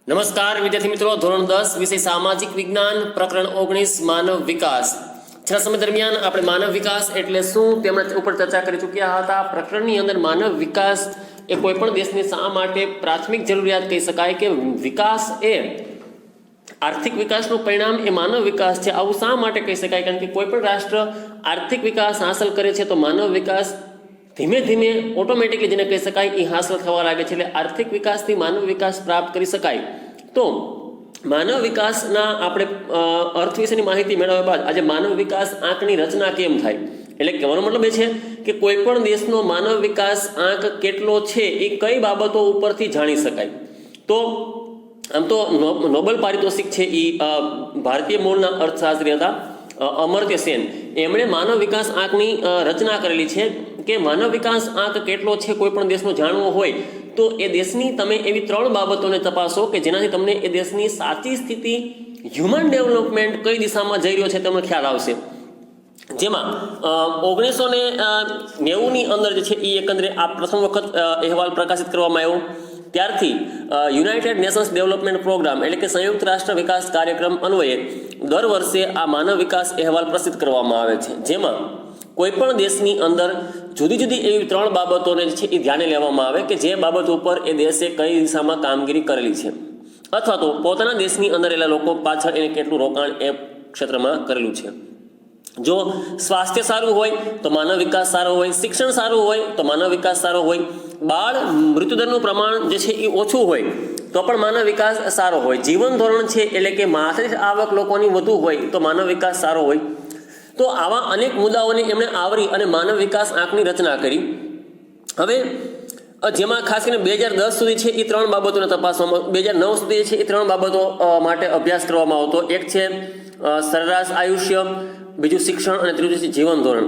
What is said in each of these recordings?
નમસ્કાર વિદ્યાર્થી મિત્રો, ધોરણ 10 વિષય સામાજિક વિજ્ઞાન પ્રકરણ 19 માનવ વિકાસ. છેલ્લા સમય દરમિયાન આપણે માનવ વિકાસ એટલે શું તેમના ઉપર ચર્ચા કરી ચૂક્યા હતા. પ્રકરણની અંદર માનવ વિકાસ એ કોઈ પણ દેશની શા માટે પ્રાથમિક જરૂરિયાત કહી શકાય કે વિકાસ એ આર્થિક વિકાસનું પરિણામ એ માનવ વિકાસ છે, આવું શા માટે કહી શકાય? કારણ કે કોઈ પણ રાષ્ટ્ર આર્થિક વિકાસ હાંસલ કરે છે તો માનવ વિકાસ ધીમે ધીમે ઓટોમેટિકલી જેને કહી શકાય એ હાંસલ થવા લાગે છે. એટલે આર્થિક વિકાસથી માનવ વિકાસ પ્રાપ્ત કરી શકાય. તો માનવ વિકાસના આપણે અર્થ વિશેની માહિતી મેળવ્યા બાદ આજે માનવ વિકાસ આંકની રચના કેમ થાય, એટલે કહેવાનો મતલબ એ છે કે કોઈ પણ દેશનો માનવ વિકાસ આંક કેટલો છે એ કઈ બાબતો ઉપરથી જાણી શકાય. તો આમ તો નોબેલ પારિતોષિક છે એ ભારતીય મૂળના અર્થશાસ્ત્રી હતા અમર્ત્ય સેન. એમણે માનવ વિકાસ આંકની રચના કરેલી છે કે માનવ વિકાસ આંક કેટલો છે કોઈ પણ દેશનો જાણવો હોય તો એ દેશની તમે એવી 3 બાબતોને તપાસો કે જેનાથી તમને એ દેશની સાચી સ્થિતિ, હ્યુમન ડેવલપમેન્ટ કઈ દિશામાં જઈ રહ્યો છે તમને ખ્યાલ આવશે. જેમાં 1990ની અંદર જે છે એ એકંદરે આ પ્રથમ વખત અહેવાલ પ્રકાશિત કરવામાં આવ્યો. ત્યારથી યુનાઇટેડ નેશન્સ ડેવલપમેન્ટ પ્રોગ્રામ એટલે કે સંયુક્ત રાષ્ટ્ર વિકાસ કાર્યક્રમ અન્વયે દર વર્ષે આ માનવ વિકાસ અહેવાલ પ્રસિદ્ધ કરવામાં આવે છે, જેમાં કોઈ પણ દેશની અંદર જુદી જુદી એવી 3 બાબતોને છે એ ધ્યાને લેવામાં આવે કે જે બાબત ઉપર એ દેશે કઈ દિશામાં કામગીરી કરેલી છે, અથવા તો પોતાના દેશની અંદર રહેલા લોકો પાછળ એને કેટલું રોકાણ એ ક્ષેત્રમાં કરેલું છે. જો સ્વાસ્થ્ય સારું હોય તો માનવ વિકાસ સારો હોય, શિક્ષણ સારું હોય તો માનવ વિકાસ સારો હોય, બાળ મૃત્યુદરનું પ્રમાણ જે છે એ ઓછું હોય તો પણ માનવ વિકાસ સારો હોય, જીવન ધોરણ છે એટલે કે માથાદીઠ આવક લોકોની વધુ હોય તો માનવ વિકાસ સારો હોય. તો આવા અનેક મુદ્દાઓને એમણે આવરી અને માનવ વિકાસ આંકની રચના કરી. હવે જેમાં ખાસ કરીને 2010 સુધી છે એ 3 બાબતોને તપાસવામાં, 2009 સુધી છે એ 3 બાબતો માટે અભ્યાસ કરવામાં આવતો. એક છે સરેરાશ આયુષ્ય, બીજું શિક્ષણ અને ત્રીજું છે જીવન ધોરણ.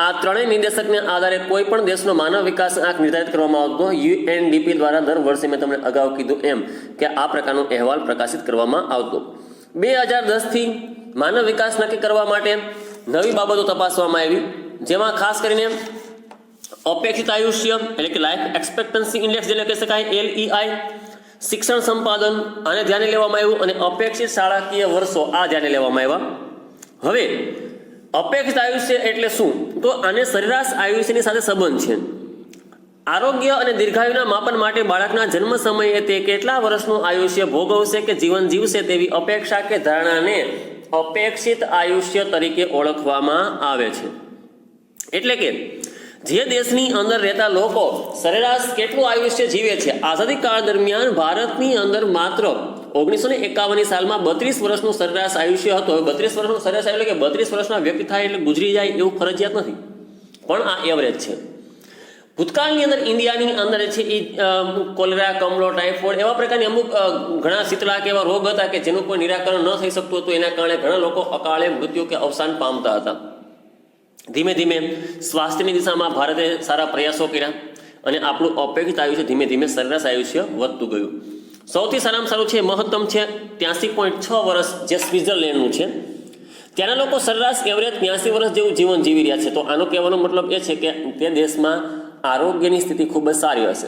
આ ત્રણેય નિર્દેશકને આધારે કોઈ પણ દેશનો માનવ વિકાસ આંક નિર્ધારિત કરવામાં આવતો. યુએનડીપી દ્વારા દર વર્ષે મેં તમને અગાઉ કીધું એમ કે આ પ્રકારનો અહેવાલ પ્રકાશિત કરવામાં આવતો. 2010થી માનવ વિકાસ નક્કી કરવા માટે નવી બાબતો તપાસવામાં આવી, જેમાં ખાસ કરીને અપેક્ષિત આયુષ્ય એટલે કે લાઈફ એક્સપેક્ટન્સી ઇન્ડેક્સ જેને કહી શકાય LEI, શિક્ષણ સંપાદન આને ધ્યાને લેવામાં આવ્યું અને અપેક્ષિત શાળાકીય વર્ષો આ ધ્યાને લેવામાં આવ્યા. હવે અપેક્ષિત આયુષ્ય એટલે શું? તો આને સરેરાશ આયુષ્યની સાથે સંબંધ છે. આરોગ્ય અને દીર્ઘાયુના માપન માટે બાળકના જન્મ સમયે તે કેટલા વર્ષનું આયુષ્ય ભોગવશે કે જીવન જીવશે તેવી અપેક્ષા કે ધારણાને અપેક્ષિત આયુષ્ય તરીકે ઓળખવામાં આવે છે. એટલે કે જે દેશની અંદર રહેતા લોકો સરેરાશ કેટલું આયુષ્ય જીવે છે. આઝાદી કાળ દરમિયાન ભારતની અંદર માત્ર 1951ની સાલમાં 32 વર્ષનું સરેરાશ આયુષ્ય હતું. હવે 32 વર્ષનું સરેરાશ એટલે કે 32 વર્ષના વ્યક્તિ થાય એટલે ગુજરી જાય એવું ફરજિયાત નથી, પણ આ એવરેજ છે. ભૂતકાળની અંદર ઇન્ડિયાની અંદર છે એ કોલેરા, કમળો, ટાઇફોઇડ એવા પ્રકારની અમુક ઘણા શીતળાક એવા રોગ હતા કે જેનું કોઈ નિરાકરણ ન થઈ શકતું હતું. એના કારણે ઘણા લોકો અકાળે મૃત્યુ કે અવસાન પામતા હતા. ધીમે ધીમે સ્વાસ્થ્યની દિશામાં ભારતે સારા પ્રયાસો કર્યા અને આપણું અપેક્ષિત આયુષ્ય ધીમે ધીમે સરેરાશ આયુષ્ય વધતું ગયું. સૌથી સારામાં સારું છે, મહત્તમ છે 83.6 વર્ષ જે સ્વિટ્ઝરલેન્ડનું છે. ત્યાંના લોકો સરેરાશ એવરેજ 83 વર્ષ જેવું જીવન જીવી રહ્યા છે. તો આનો કહેવાનો મતલબ એ છે કે તે દેશમાં આરોગ્યની સ્થિતિ ખૂબ જ સારી હશે,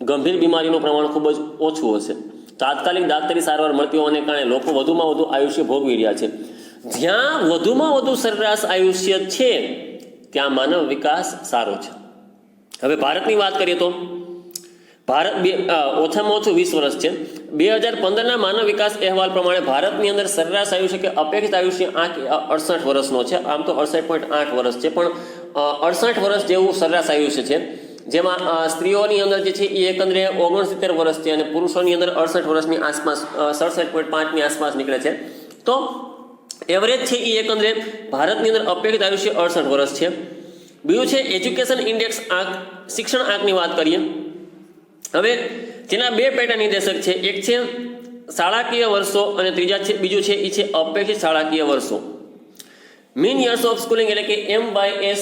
ગંભીર બીમારીનું પ્રમાણ ખૂબ જ ઓછું હશે, તાત્કાલિક દાક્તરી સારવાર મળતી હોવાને કારણે લોકો વધુમાં વધુ આયુષ્ય ભોગવી રહ્યા છે. જ્યાં વધુમાં વધુ સરેરાશ આયુષ્ય છે ત્યાં માનવ વિકાસ સારો છે. હવે ભારતની વાત કરીએ તો ભારત ઓછામાં ઓછું 20 વર્ષ છે. 2015ના માનવ વિકાસ અહેવાલ પ્રમાણે ભારતની અંદર સરેરાશ આયુષ્ય કે અપેક્ષિત આયુષ્ય 68 વર્ષનો છે. આમ તો 68.8 વર્ષ છે, પણ 68 વર્ષ જેવું સરેરાશ આયુષ્ય છે. જેમાં સ્ત્રીઓની અંદર જે છે એ એકંદરે 69 વર્ષ છે અને પુરુષોની અંદર 68 વર્ષની આસપાસ 67.5ની આસપાસ નીકળે છે. તો એવરેજ છે એ એકંદરે ભારતની અંદર અપેક્ષિત આયુષ્ય 68 વર્ષ છે. બીજું છે એજ્યુકેશન ઇન્ડેક્સ આંક, શિક્ષણ આંકની વાત કરીએ. હવે જેના 2 પેટા નિર્દેશક છે, એક છે શાળાકીય વર્ષો અને બીજું છે એ છે અપેક્ષિત શાળાકીય વર્ષો. મીન યર્સ ઓફ સ્કૂલિંગ એટલે કે MYS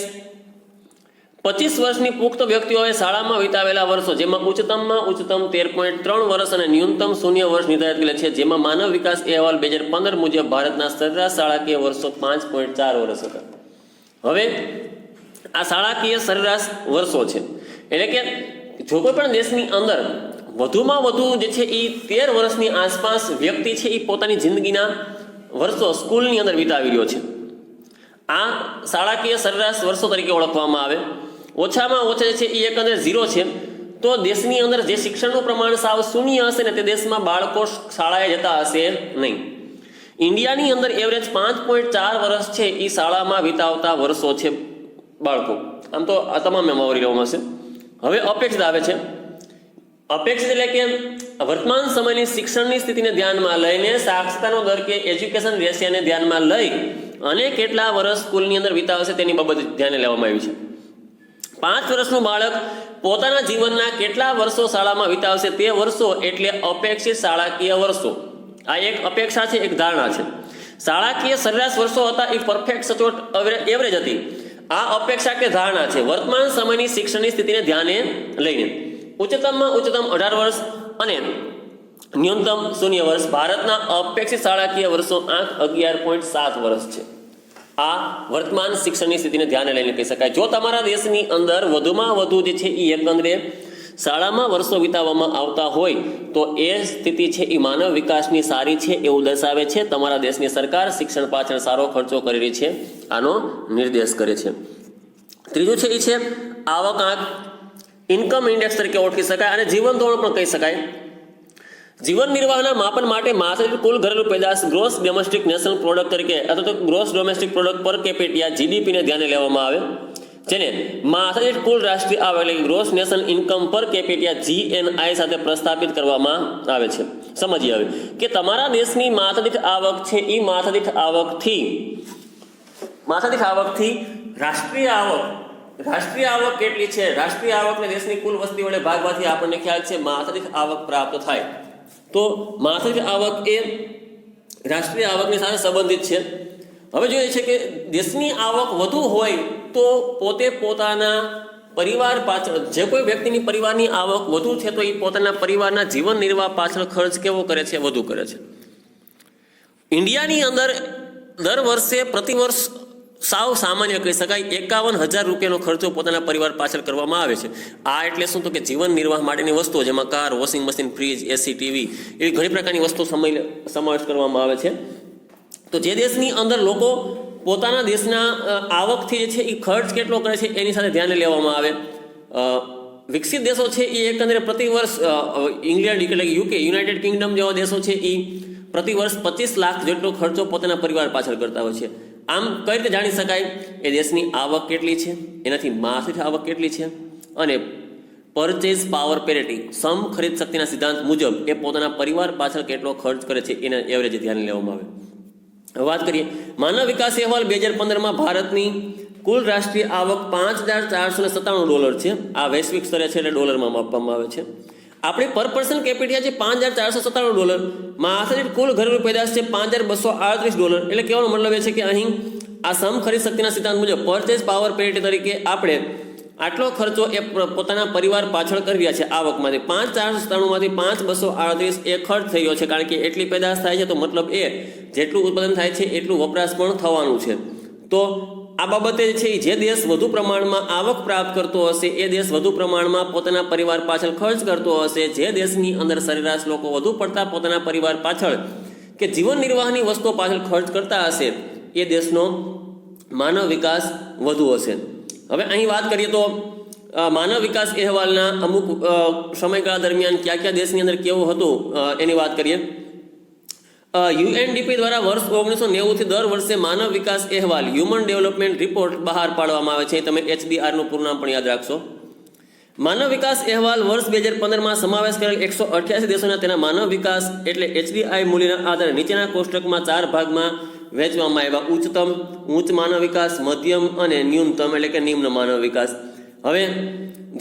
25 વર્ષની પુખ્ત વ્યક્તિઓએ શાળામાં વિતાવેલા વર્ષો, જેમાં ઉચ્ચતમમાં ઉચ્ચતમ 13.3 વર્ષ અને ન્યૂનતમ 0 વર્ષ નિર્ધારિત કરેલ છે. જેમાં માનવ વિકાસ અહેવાલ 2015 મુજબ ભારતના સરેરાશ શાળાકીય વર્ષો 5.4 વર્ષ હતા. હવે આ શાળાકીય સરેરાશ વર્ષો છે એટલે કે જો કોઈ પણ દેશની અંદર વધુમાં વધુ જે છે એ 13 વર્ષની આસપાસ વ્યક્તિ છે એ પોતાની જિંદગીના વર્ષો સ્કૂલની અંદર વિતાવી રહ્યો છે. આ શાળાકીય સરેરાશ વર્ષો તરીકે ઓળખવામાં આવે. ઓછામાં ઓછા જે છે એ એકંદરે 0 છે. તો દેશની અંદર જે શિક્ષણનું પ્રમાણ સાવ શૂન્ય હશે ને તે દેશમાં બાળકો શાળાએ જતા હશે નહીં. ઇન્ડિયાની અંદર એવરેજ 5.4 વર્ષ છે એ શાળામાં વિતાવતા વર્ષો છે બાળકો. આમ તો આ તમામ એમાં આવરી લેવામાં હશે. હવે અપેક્ષિત આવે છે. અપેક્ષિત એટલે કે વર્તમાન સમયની શિક્ષણની સ્થિતિને ધ્યાનમાં લઈને સાક્ષરતાનો દર કે એજ્યુકેશન રેશિયોને ધ્યાનમાં લઈ અને કેટલા વર્ષ સ્કૂલની અંદર વિતાવશે તેની બાબત ધ્યાને લેવામાં આવી છે. 5 વર્ષનું બાળક પોતાના જીવનના કેટલા વર્ષો શાળામાં વિતાવશે તે વર્ષો એટલે અપેક્ષિત શાળાકીય વર્ષો. આ એક અપેક્ષા છે, એક ધારણા છે. શાળાકીય સરેરાશ વર્ષો હતા એ પરફેક્ટ સચોટ એવરેજ હતી. આ અપેક્ષા કે ધારણા છે વર્તમાન સમયની શિક્ષણની સ્થિતિને ધ્યાને લઈને. ઉચ્ચતમમાં ઉચ્ચતમ 18 વર્ષ અને ન્યૂનતમ 0 વર્ષ. ભારતના અપેક્ષિત શાળાકીય વર્ષો 11.7 વર્ષ છે. આ વર્તમાન શિક્ષણની સ્થિતિને ધ્યાને લઈને કહી શકાય. જો તમારા દેશની અંદર વધુમાં વધુ જે છે એ એકંદરે શાળામાં વર્ષો વિતાવવામાં આવતા હોય તો એ સ્થિતિ છે એ માનવ વિકાસની સારી છે એવું દર્શાવે છે. તમારા દેશની સરકાર શિક્ષણ પાછળ સારો ખર્ચો કરી રહી છે આનો નિર્દેશ કરે છે. ત્રીજું છે એ છે આવક આંક. ઇન્કમ ઇન્ડેક્સ તરીકે ઓળખી શકાય અને જીવન ધોરણ પણ કહી શકાય. જીવન નિર્વાહના માપન માટે માથાદીઠ કુલ ઘરેલું પેદાશ ગ્રોસ ડોમેસ્ટિક નેશનલ પ્રોડક્ટ તરીકે અથવા તો gross domestic product per capita જીડીપીને ધ્યાને લેવામાં આવે, જેને માથાદીઠ કુલ રાષ્ટ્રીય આવક એટલે gross national income per capita GNI સાથે પ્રસ્થાપિત કરવામાં આવે છે. સમજીએ હવે કે તમારા દેશની માથાદીઠ આવક છે એ માથાદીઠ આવકથી રાષ્ટ્રીય આવક કેટલી છે. રાષ્ટ્રીય આવકને દેશની કુલ વસ્તી વડે ભાગવાથી આપણને ખ્યાલ છે માથાદીઠ આવક પ્રાપ્ત થાય. તો માથાદીઠ આવક એ રાષ્ટ્રીય આવકની સાથે સંબંધિત છે. હવે જોઈએ છે કે દેશની આવક વધુ હોય તો પોતાના પરિવાર પાછળ જે કોઈ વ્યક્તિની પરિવારની આવક વધુ છે તો એ પોતાના પરિવારના જીવન નિર્વાહ પાછળ ખર્ચ કેવો કરે છે, વધુ કરે છે. ઇન્ડિયાની અંદર દર વર્ષે પ્રતિવર્ષ સાવ સામાન્ય કહી શકાય 51,000 રૂપિયાનો ખર્ચો પોતાના પરિવાર પાછળ કરવામાં આવે છે. આ એટલે શું તો કે જીવન નિર્વાહ માટેની વસ્તુઓ જેમાં કાર, વોશિંગ મશીન, ફ્રીજ, એસી, ટીવી એવી ઘણી પ્રકારની વસ્તુઓ સમાવેશ કરવામાં આવે છે. તો જે દેશની અંદર લોકો પોતાના દેશના આવકથી જે છે એ ખર્ચ કેટલો કરે છે એની સાથે ધ્યાને લેવામાં આવે. વિકસિત દેશો છે એ એકંદરે પ્રતિવર્ષ ઇંગ્લેન્ડ એટલે UK, યુનાઇટેડ કિંગડમ જેવા દેશો છે એ પ્રતિવર્ષ 25 લાખ જેટલો ખર્ચો પોતાના પરિવાર પાછળ કરતા હોય છે. આમ કઈ રીતે જાણી શકાય એ દેશની આવક કેટલી છે, એનાથી માથાદીઠ આવક કેટલી છે અને પરચેઝ પાવર પેરિટી સમ ખરીદ શક્તિના સિદ્ધાંત મુજબ એ પોતાના પરિવાર પાછળ કેટલો ખર્ચ કરે છે એના એવરેજ ધ્યાને લેવામાં આવે. વાત કરીએ માનવ વિકાસ અહેવાલ 2015માં ભારતની કુલ રાષ્ટ્રીય આવક $5,497 છે. આ વૈશ્વિક સ્તરે છે એટલે ડોલરમાં માપવામાં આવે છે. આપણી પર પર્સન કેપિટા છે $5,497. માથાદીઠ કુલ ઘરેલું પેદાશ છે $5,238. એટલે કહેવાનો મતલબ એ છે કે અહીં આ સમ ખરીદ શક્તિના સિદ્ધાંત મુજબ પરચેઝ પાવર પેરિટી તરીકે આપણે આટલો ખર્ચો એ પોતાના પરિવાર પાછળ કરી રહ્યા છે. આવકમાંથી 5,497માંથી 5,238 એ ખર્ચ થઈ રહ્યો છે કારણ કે એટલી પેદાશ થાય છે તો મતલબ એ જેટલું ઉત્પાદન થાય છે એટલું વપરાશ પણ થવાનું છે. તો આ બાબતે છે જે દેશ વધુ પ્રમાણમાં આવક પ્રાપ્ત કરતો હશે એ દેશ વધુ પ્રમાણમાં પોતાના પરિવાર પાછળ ખર્ચ કરતો હશે. જે દેશની અંદર સરેરાશ લોકો વધુ પડતા પોતાના પરિવાર પાછળ કે જીવન નિર્વાહની વસ્તુઓ પાછળ ખર્ચ કરતા હશે એ દેશનો માનવ વિકાસ વધુ હશે. હવે અહીં વાત કરીએ તો માનવ વિકાસ અહેવાલના અમુક સમયગાળા દરમિયાન કયા દેશની અંદર કેવું હતું એની વાત કરીએ. UNDP દ્વારા વર્ષ 1990થી દર વર્ષે માનવ વિકાસ અહેવાલ હ્યુમન ડેવલપમેન્ટ રિપોર્ટ બહાર પાડવામાં આવે છે. તમે HDRનું પૂરું નામ પણ યાદ રાખશો. માનવ વિકાસ અહેવાલ વર્ષ 2015માં સમાવેશ કરેલ 188 દેશોના તેના માનવ વિકાસ એટલે HDI મૂલ્યના આધારે નીચેના કોષ્ટકમાં 4 ભાગમાં વહેંચવામાં આવ્યા. ઉચ્ચતમ, ઉચ્ચ માનવ વિકાસ, મધ્યમ અને ન્યૂનતમ એટલે કે નિમ્ન માનવ વિકાસ. હવે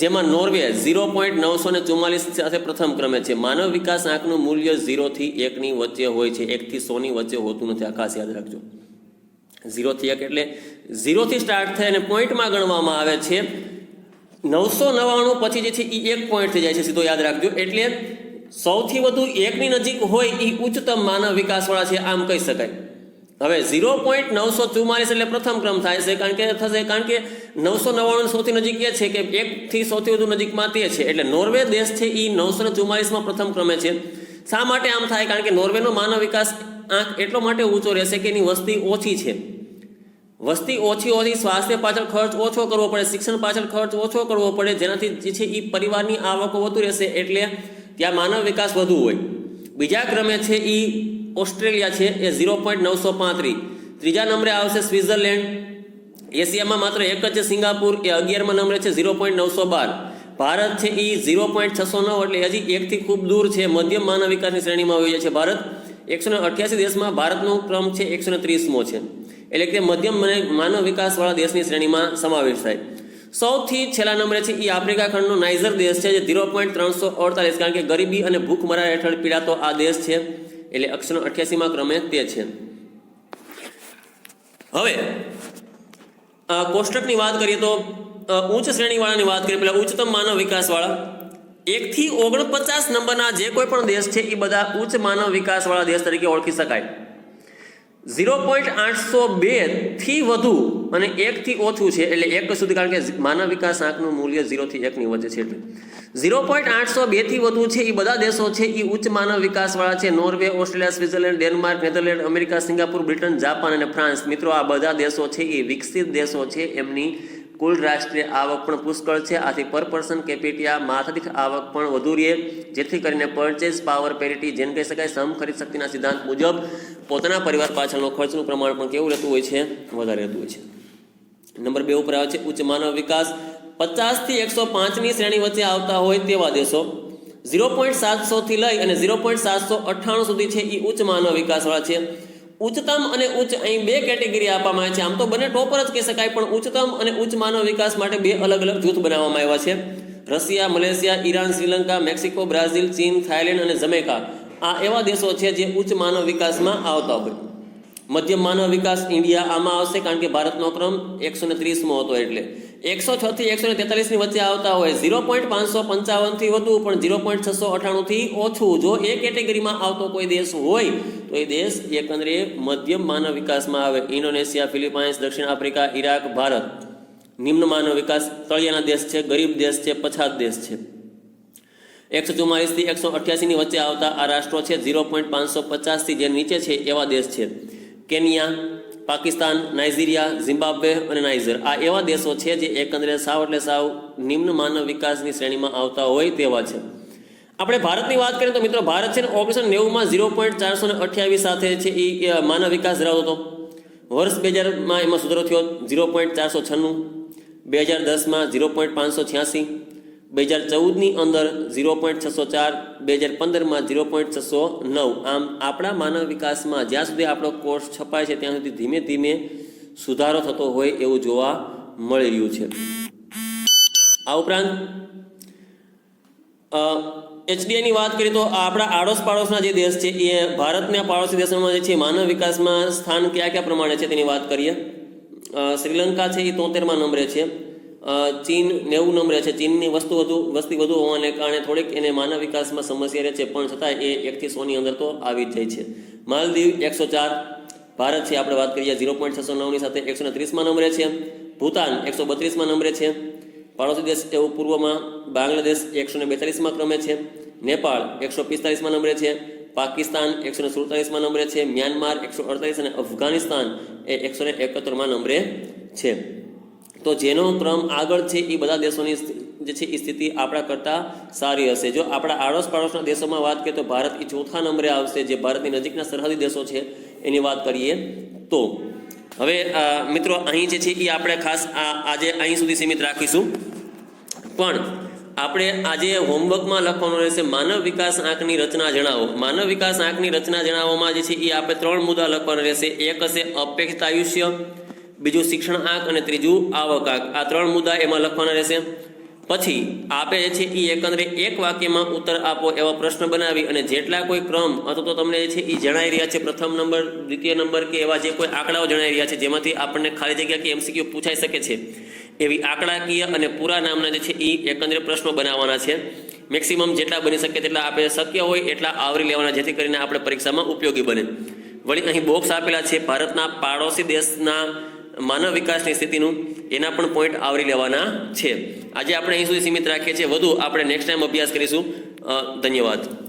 જેમાં નોર્વે 0.944 સાથે પ્રથમ ક્રમે છે. માનવ વિકાસ આંકનું મૂલ્ય 0 થી 1 ની વચ્ચે હોય છે, 1 થી 100 ની વચ્ચે હોતું નથી. આ ખાસ યાદ રાખજો. 0 થી 1 એટલે 0 થી સ્ટાર્ટ થાય અને પોઈન્ટમાં ગણવામાં આવે છે. 999 પછી જે છે એ 1 પોઈન્ટ થઈ જાય છે, સીધો યાદ રાખજો. એટલે સૌથી વધુ 1 ની નજીક હોય એ ઉચ્ચતમ માનવ વિકાસવાળા છે આમ કહી શકાય. હવે 0.944 એટલે પ્રથમ ક્રમ થાય છે, કારણ કે 999 સૌથી નજીક એ છે કે 1 થી સૌથી વધુ નજીકમાં તે છે, એટલે નોર્વે દેશ છે એ 944માં પ્રથમ ક્રમે છે. શા માટે આમ થાય? કારણ કે નોર્વેનો માનવ વિકાસ આંક એટલો માટે ઊંચો રહેશે કે એની વસ્તી ઓછી છે. વસ્તી ઓછી સ્વાસ્થ્ય પાછળ ખર્ચ ઓછો કરવો પડે, શિક્ષણ પાછળ ખર્ચ ઓછો કરવો પડે, જેનાથી જે છે એ પરિવારની આવકો વધુ રહેશે, એટલે ત્યાં માનવ વિકાસ વધુ હોય. બીજા ક્રમે છે એ ઓસ્ટ્રેલિયા છે, એ 0.935. ત્રીજા નંબરે આવશે સ્વિટ્ઝરલેન્ડ. એશિયામાં માત્ર એક જ છે સિંગાપુર, એ 11મા નંબરે છે 0.912. ભારત છે એ 0.609, એટલે હજી એકથી ખૂબ દૂર છે, મધ્યમ માનવ વિકાસની શ્રેણીમાં આવી જાય છે ભારત. 188 દેશમાં ભારતનો ક્રમ છે 130મો છે, એટલે કે મધ્યમ માનવ વિકાસવાળા દેશની શ્રેણીમાં સમાવેશ થાય. સૌથી છેલ્લા નંબરે છે એ આફ્રિકા ખંડનો નાઇજર દેશ છે, જે 0.348, કારણ કે ગરીબી અને ભૂખમરા હેઠળ પીડાતો આ દેશ છે, એટલે 188મા ક્રમે તે છે. હવે કોષ્ટકની વાત કરીએ તો ઉચ્ચ શ્રેણીવાળાની વાત કરીએ, પહેલાં ઉચ્ચતમ માનવ વિકાસવાળા 1 થી 49 નંબરના જે કોઈ પણ દેશ છે એ બધા ઉચ્ચ માનવ વિકાસવાળા દેશ તરીકે ઓળખી શકાય. 0.802 થી વધુ અને 1 થી ઓછું છે, એટલે 1 સુધી, કારણ કે માનવ વિકાસ આંકનું મૂલ્ય 0 થી 1 ની વચ્ચે છે, એટલે 0.802 થી વધુ છે એ બધા દેશો છે એ ઉચ્ચ માનવ વિકાસવાળા છે. Norway, Australia, Switzerland, Denmark, Netherland, America, Singapore, Britain, Japan અને ફ્રાન્સ. મિત્રો, આ બધા દેશો છે એ વિકસિત દેશો છે, એમની કુલ રાષ્ટ્રીય આવક પણ પુષ્કળ છે, આથી પર પર્સન કેપિટા માથાદીઠ આવક પણ વધુ રહે, જેથી કરીને પરચેઝ પાવર પેરિટી, જેને કહી શકાય સમખરીદ શક્તિના સિદ્ધાંત મુજબ પોતાના પરિવાર પાછળનો ખર્ચનું પ્રમાણ પણ કેવું રહેતું હોય છે? વધારે રહેતું હોય છે. નંબર 2 ઉપર આવે છે ઉચ્ચ માનવ વિકાસ. 50 થી 105ની શ્રેણી વચ્ચે આવતા હોય તેવા દેશો. 0.700 થી લઈ અને 0.798 સુધી છે એ ઉચ્ચ માનવ વિકાસવાળા છે. ઉચ્ચતમ અને ઉચ્ચ, અહીં 2 કેટેગરી આપવામાં આવે છે. આમ તો બંને ટોપર જ કહી શકાય, પણ ઉચ્ચતમ અને ઉચ્ચ માનવ વિકાસ માટે 2 અલગ અલગ જૂથ બનાવવામાં આવ્યા છે. Russia, Malaysia, Iran, Sri Lanka, Mexico, Brazil, ચીન, થાઇલેન્ડ અને જમૈકા આ એવા દેશો છે જે ઉચ્ચ માનવ વિકાસમાં આવતા હોય. મધ્યમ માનવ વિકાસ ઇન્ડિયા આમાં આવશે, કારણ કે ભારતનો ક્રમ 130મો હતો, એટલે 106 થી 143ની વચ્ચે આવતા હોય. 0.555 થી વધુ પણ 0.698 થી ઓછું. જો એ કેટેગરીમાં આવતો કોઈ દેશ હોય તો એ દેશ એકંદરે મધ્યમ માનવ વિકાસમાં આવે. ઇન્ડોનેશિયા, ફિલિપાઇન્સ, દક્ષિણ આફ્રિકા, ઈરાક, ભારત નિમ્ન માનવ વિકાસ તળિયાના દેશ છે, ગરીબ દેશ છે, પછાત દેશ છે. 144 થી 188ની વચ્ચે આવતા આ રાષ્ટ્રો છે. 0.550 થી જે નીચે છે એવા દેશ છે. કેન્યા, પાકિસ્તાન, નાઇજીરિયા, ઝિમ્બાબ્વે અને નાઇજર આ એવા દેશો છે જે એકંદરે સાવ એટલે સાવ નિમ્ન માનવ વિકાસની શ્રેણીમાં આવતા હોય તેવા છે. આપણે ભારતની વાત કરીએ તો મિત્રો, ભારત છે ને 1990માં 0.428 સાથે છે એ માનવ વિકાસ ધરાવતો હતો. વર્ષ 2000માં એમાં સુધારો થયો 0.496, 2010માં 0.586, 2014ની અંદર 0.604, 2015માં 0.609. આમ આપણા માનવ વિકાસમાં જ્યાં સુધી આપણો કોર્સ છપાય છે ત્યાં સુધી ધીમે ધીમે સુધારો થતો હોય એવું જોવા મળી રહ્યું છે. આ ઉપરાંત HDIની વાત કરીએ તો આપણા આડોશ પાડોશના જે દેશ છે એ ભારતના પાડોશી દેશોમાં જે છે માનવ વિકાસમાં સ્થાન કયા પ્રમાણે છે તેની વાત કરીએ. શ્રીલંકા છે એ 73મા નંબરે છે. ચીન 90 નંબરે છે. ચીનની વસ્તી વધુ હોવાને કારણે થોડીક એને માનવ વિકાસમાં સમસ્યા રહે છે, પણ છતાં એ 1 થી 100ની અંદર તો આવી જ જાય છે. માલદીવ 104. ભારત છે આપણે વાત કરીએ 0.609ની સાથે 130મા નંબરે છે. ભૂતાન 132મા નંબરે છે. પાડોશી દેશ એવું પૂર્વમાં બાંગ્લાદેશ 142મા ક્રમે છે. નેપાળ 145મા નંબરે છે. પાકિસ્તાન 147મા નંબરે છે. મ્યાનમાર 148 અને અફઘાનિસ્તાન એ 171મા નંબરે છે. તો જેનો ક્રમ આગળ છે એ બધા દેશોની જે છે એ સ્થિતિ આપણા કરતાં સારી હશે. જો આપણા આડોશ પાડોશના દેશોમાં વાત કરીએ તો ભારત એ 4થા નંબરે આવશે. જે ભારતની નજીકના સરહદી દેશો છે એની વાત કરીએ તો હવે મિત્રો અહીં જે છે એ આપણે ખાસ આજે અહીં સુધી સીમિત રાખીશું, પણ આપણે આજે હોમવર્કમાં લખવાનું રહેશે માનવ વિકાસ આંકની રચના જણાવો. માનવ વિકાસ આંકની રચના જણાવવામાં જે છે એ આપણે 3 મુદ્દા લખવાના રહેશે. એક હશે અપેક્ષિત આયુષ્ય, બીજું શિક્ષણ આંક અને ત્રીજું આવક આંક. આ 3 મુદ્દા એમાં લખવાના રહેશે. પછી આપણે જે છે એ એકંદરે એક વાક્યમાં ઉત્તર આપો એવા પ્રશ્ન બનાવી અને જેટલા કોઈ ક્રમ અથવા તો તમને જે છે એ જણાઈ રહ્યા છે, પ્રથમ નંબર, દ્વિતીય નંબર કે એવા જે કોઈ આંકડાઓ જણાઈ રહ્યા છે જેમાંથી આપણને ખાલી જગ્યા કે MCQ પૂછાઈ શકે છે, એવી આંકડાકીય અને પૂરા નામના જે છે એ એકંદરે પ્રશ્નો બનાવવાના છે. મેક્સિમમ જેટલા બની શકે તેટલા આપણે શક્ય હોય એટલા આવરી લેવાના, જેથી કરીને આપણે પરીક્ષામાં ઉપયોગી બને. વળી અહીં બોક્સ આપેલા છે ભારતના પાડોશી દેશના માનવ વિકાસની સ્થિતિનું, એના પણ પોઈન્ટ આવરી લેવાના છે. આજે આપણે અહીં સુધી સીમિત રાખીએ છીએ. વધુ આપણે નેક્સ્ટ ટાઈમ અભ્યાસ કરીશું. ધન્યવાદ.